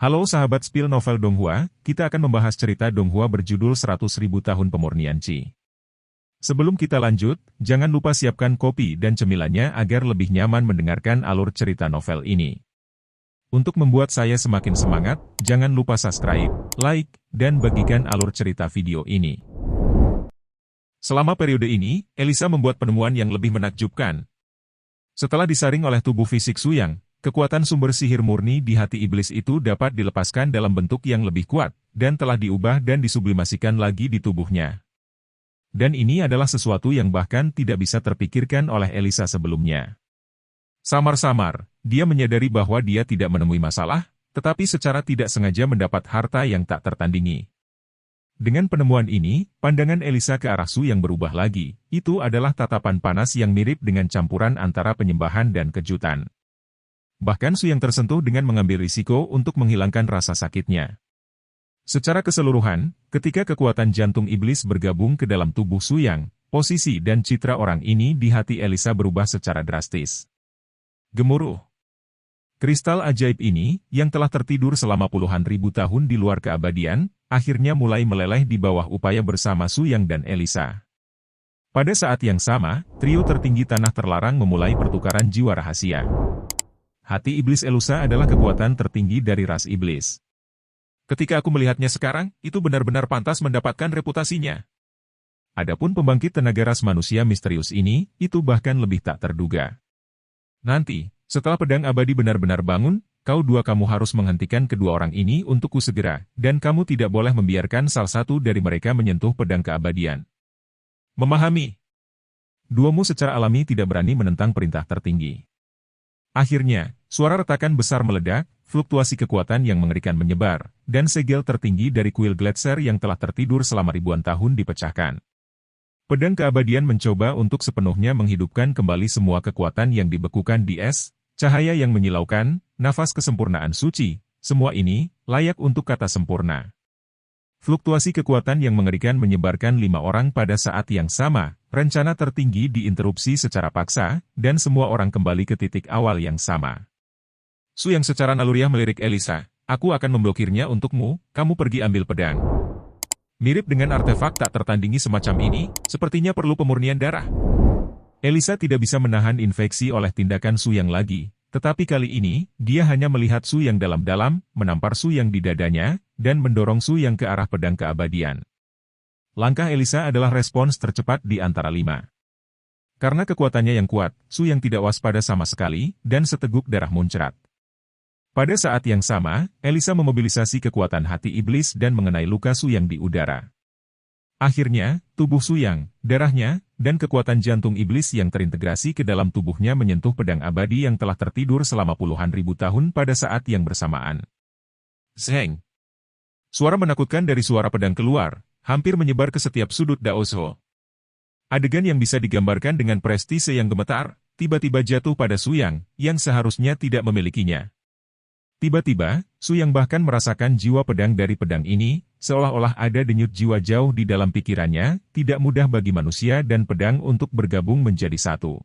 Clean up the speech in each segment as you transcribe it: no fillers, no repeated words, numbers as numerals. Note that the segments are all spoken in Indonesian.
Halo sahabat spill novel Donghua, kita akan membahas cerita Donghua berjudul 100.000 tahun pemurnian Qi. Sebelum kita lanjut, jangan lupa siapkan kopi dan cemilannya agar lebih nyaman mendengarkan alur cerita novel ini. Untuk membuat saya semakin semangat, jangan lupa subscribe, like, dan bagikan alur cerita video ini. Selama periode ini, Elisa membuat penemuan yang lebih menakjubkan. Setelah disaring oleh tubuh fisik Suyang, kekuatan sumber sihir murni di hati iblis itu dapat dilepaskan dalam bentuk yang lebih kuat, dan telah diubah dan disublimasikan lagi di tubuhnya. Dan ini adalah sesuatu yang bahkan tidak bisa terpikirkan oleh Elisa sebelumnya. Samar-samar, dia menyadari bahwa dia tidak menemui masalah, tetapi secara tidak sengaja mendapat harta yang tak tertandingi. Dengan penemuan ini, pandangan Elisa ke arah Suyang berubah lagi. Itu adalah tatapan panas yang mirip dengan campuran antara penyembahan dan kejutan. Bahkan Suyang tersentuh dengan mengambil risiko untuk menghilangkan rasa sakitnya. Secara keseluruhan, ketika kekuatan jantung iblis bergabung ke dalam tubuh Suyang, posisi dan citra orang ini di hati Elisa berubah secara drastis. Gemuruh. Kristal ajaib ini, yang telah tertidur selama puluhan ribu tahun di luar keabadian, akhirnya mulai meleleh di bawah upaya bersama Suyang dan Elisa. Pada saat yang sama, trio tertinggi tanah terlarang memulai pertukaran jiwa rahasia. Hati iblis Elusa adalah kekuatan tertinggi dari ras iblis. Ketika aku melihatnya sekarang, itu benar-benar pantas mendapatkan reputasinya. Adapun pembangkit tenaga ras manusia misterius ini, itu bahkan lebih tak terduga. Nanti, setelah pedang abadi benar-benar bangun, kamu harus menghentikan kedua orang ini untukku segera, dan kamu tidak boleh membiarkan salah satu dari mereka menyentuh pedang keabadian. Memahami? Duamu secara alami tidak berani menentang perintah tertinggi. Akhirnya, suara retakan besar meledak, fluktuasi kekuatan yang mengerikan menyebar, dan segel tertinggi dari kuil Gletser yang telah tertidur selama ribuan tahun dipecahkan. Pedang keabadian mencoba untuk sepenuhnya menghidupkan kembali semua kekuatan yang dibekukan di es, cahaya yang menyilaukan, nafas kesempurnaan suci, semua ini layak untuk kata sempurna. Fluktuasi kekuatan yang mengerikan menyebarkan 5 orang pada saat yang sama, rencana tertinggi diinterupsi secara paksa, dan semua orang kembali ke titik awal yang sama. Suyang secara naluriah melirik Elisa, aku akan memblokirnya untukmu, kamu pergi ambil pedang. Mirip dengan artefak tak tertandingi semacam ini, sepertinya perlu pemurnian darah. Elisa tidak bisa menahan infeksi oleh tindakan Suyang lagi, tetapi kali ini, dia hanya melihat Suyang dalam-dalam, menampar Suyang di dadanya, dan mendorong Suyang ke arah pedang keabadian. Langkah Elisa adalah respons tercepat di antara 5. Karena kekuatannya yang kuat, Suyang tidak waspada sama sekali, dan seteguk darah muncrat. Pada saat yang sama, Elisa memobilisasi kekuatan hati iblis dan mengenai luka Suyang di udara. Akhirnya, tubuh Suyang, darahnya, dan kekuatan jantung iblis yang terintegrasi ke dalam tubuhnya menyentuh pedang abadi yang telah tertidur selama puluhan ribu tahun pada saat yang bersamaan. Zeng! Suara menakutkan dari suara pedang keluar, hampir menyebar ke setiap sudut Daoso. Adegan yang bisa digambarkan dengan prestise yang gemetar, tiba-tiba jatuh pada Suyang, yang seharusnya tidak memilikinya. Tiba-tiba, Suyang bahkan merasakan jiwa pedang dari pedang ini, seolah-olah ada denyut jiwa jauh di dalam pikirannya, tidak mudah bagi manusia dan pedang untuk bergabung menjadi satu.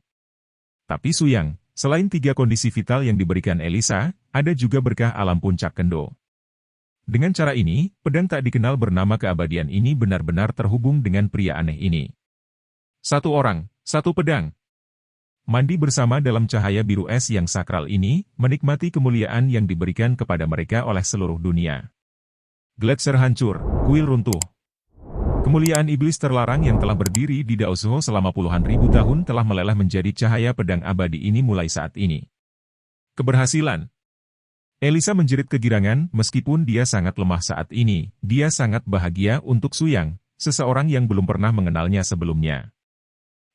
Tapi Suyang, selain 3 kondisi vital yang diberikan Elisa, ada juga berkah alam puncak kendo. Dengan cara ini, pedang tak dikenal bernama keabadian ini benar-benar terhubung dengan pria aneh ini. 1 orang, 1 pedang. Mandi bersama dalam cahaya biru es yang sakral ini, menikmati kemuliaan yang diberikan kepada mereka oleh seluruh dunia. Gletser hancur, kuil runtuh. Kemuliaan iblis terlarang yang telah berdiri di Daoso selama puluhan ribu tahun telah meleleh menjadi cahaya pedang abadi ini mulai saat ini. Keberhasilan. Elisa menjerit kegirangan, meskipun dia sangat lemah saat ini, dia sangat bahagia untuk Suyang, seseorang yang belum pernah mengenalnya sebelumnya.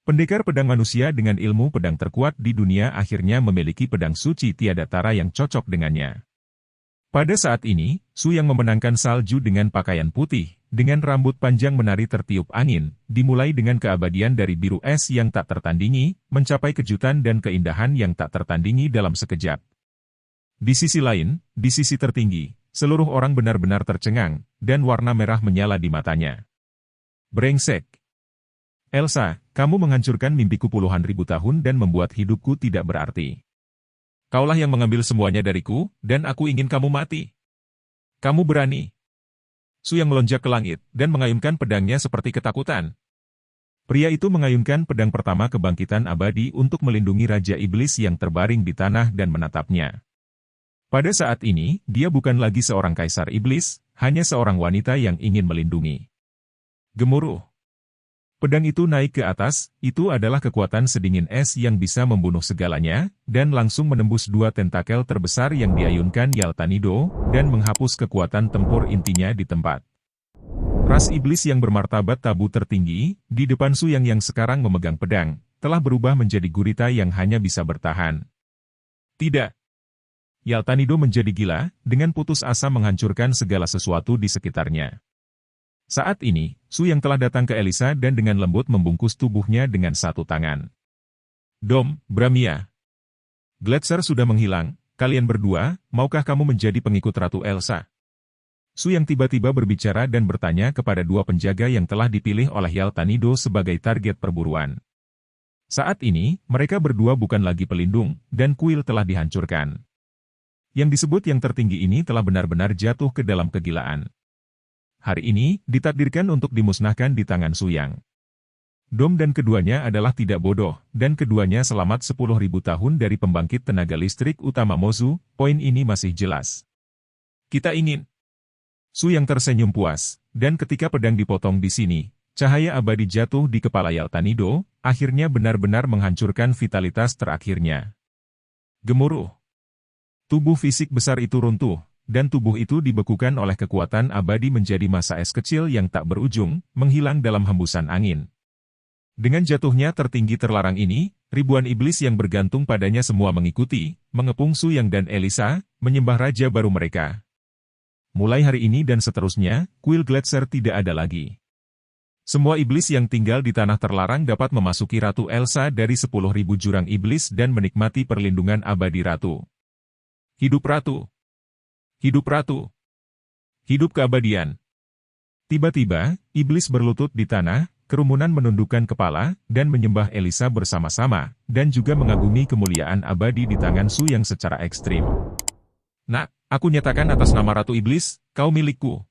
Pendekar pedang manusia dengan ilmu pedang terkuat di dunia akhirnya memiliki pedang suci tiada tara yang cocok dengannya. Pada saat ini, Suyang memenangkan salju dengan pakaian putih, dengan rambut panjang menari tertiup angin, dimulai dengan keabadian dari biru es yang tak tertandingi, mencapai kejutan dan keindahan yang tak tertandingi dalam sekejap. Di sisi lain, di sisi tertinggi, seluruh orang benar-benar tercengang, dan warna merah menyala di matanya. Brengsek! Elsa, kamu menghancurkan mimpiku puluhan ribu tahun dan membuat hidupku tidak berarti. Kaulah yang mengambil semuanya dariku, dan aku ingin kamu mati. Kamu berani? Su yang melonjak ke langit dan mengayunkan pedangnya seperti ketakutan. Pria itu mengayunkan pedang pertama kebangkitan abadi untuk melindungi Raja Iblis yang terbaring di tanah dan menatapnya. Pada saat ini, dia bukan lagi seorang kaisar iblis, hanya seorang wanita yang ingin melindungi. Gemuruh. Pedang itu naik ke atas, itu adalah kekuatan sedingin es yang bisa membunuh segalanya, dan langsung menembus dua tentakel terbesar yang diayunkan Yaltanido, dan menghapus kekuatan tempur intinya di tempat. Ras iblis yang bermartabat tabu tertinggi, di depan Su yang sekarang memegang pedang, telah berubah menjadi gurita yang hanya bisa bertahan. Tidak. Yaltanido menjadi gila, dengan putus asa menghancurkan segala sesuatu di sekitarnya. Saat ini, Su yang telah datang ke Elisa dan dengan lembut membungkus tubuhnya dengan satu tangan. Dom, Bramia. Gletser sudah menghilang, kalian berdua, maukah kamu menjadi pengikut Ratu Elsa? Su yang tiba-tiba berbicara dan bertanya kepada dua penjaga yang telah dipilih oleh Yaltanido sebagai target perburuan. Saat ini, mereka berdua bukan lagi pelindung, dan kuil telah dihancurkan. Yang disebut yang tertinggi ini telah benar-benar jatuh ke dalam kegilaan. Hari ini, ditakdirkan untuk dimusnahkan di tangan Su Yang. Dom dan keduanya adalah tidak bodoh, dan keduanya selamat 10.000 tahun dari pembangkit tenaga listrik utama Mozu, poin ini masih jelas. Kita ingin. Su yang tersenyum puas, dan ketika pedang dipotong di sini, cahaya abadi jatuh di kepala Yaltanido, akhirnya benar-benar menghancurkan vitalitas terakhirnya. Gemuruh. Tubuh fisik besar itu runtuh, dan tubuh itu dibekukan oleh kekuatan abadi menjadi massa es kecil yang tak berujung, menghilang dalam hembusan angin. Dengan jatuhnya tertinggi terlarang ini, ribuan iblis yang bergantung padanya semua mengikuti, mengepung Su Yang dan Elisa, menyembah raja baru mereka. Mulai hari ini dan seterusnya, kuil Gletser tidak ada lagi. Semua iblis yang tinggal di tanah terlarang dapat memasuki Ratu Elsa dari 10.000 jurang iblis dan menikmati perlindungan abadi Ratu. Hidup Ratu! Hidup Ratu! Hidup keabadian! Tiba-tiba, iblis berlutut di tanah, kerumunan menundukkan kepala, dan menyembah Elisa bersama-sama, dan juga mengagumi kemuliaan abadi di tangan Su yang secara ekstrim. Nak, aku nyatakan atas nama Ratu Iblis, kau milikku.